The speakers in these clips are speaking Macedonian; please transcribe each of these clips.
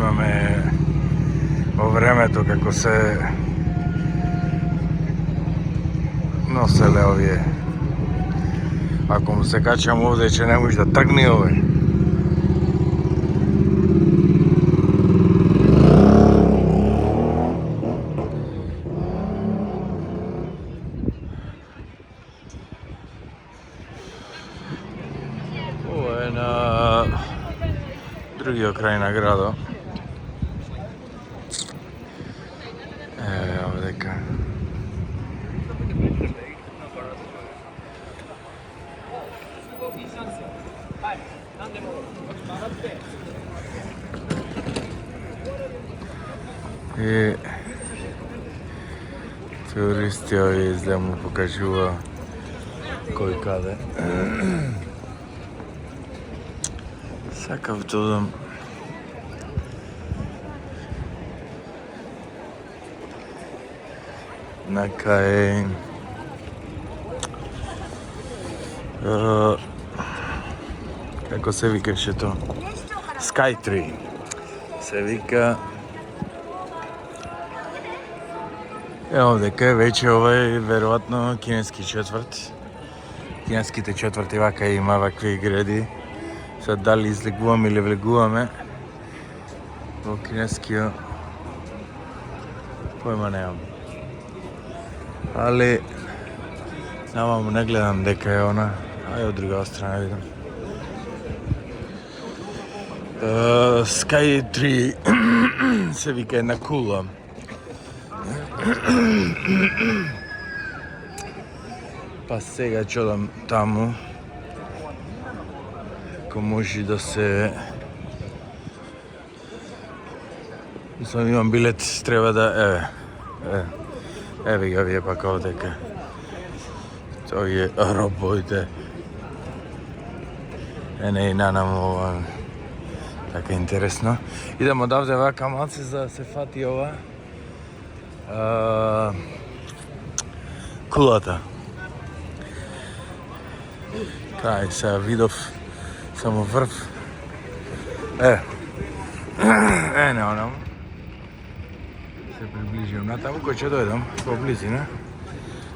имаме во времето како се носеле овие. Ако му се качам овде, че не можеш да тргни овој. Ова е на другиот крај на градот. Овдека. И туристи овие изле му покажува кој каде. Сакав да одам на кај како се викаше тоа? Skytree се вика. Овдека е веќе овај веројатно кинески четврт. Кинеските четврти вака има вакви гради. Sad da li izlegуваме или влегуваме во кинескиот појма немам. Али намам не гледам дека е она. Ај од друга страна видам. Skytree се вика една кула. Па сега ќе одам таму. Ако може да се... Мислам, имам билет, треба да... Еве ga вие пак овдека. Тој е робојте. Не и нанаму така интересно. Идем одавде вака малце за да се фати ова. Кулата. Кај се видов само врв. Не онам. Се приближим натаму, кој ќе дојдам по близина.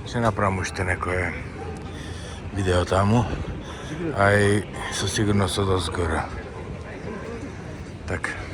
Ќе направам уште некое видео таму, а и со сигурност од озгора. Така.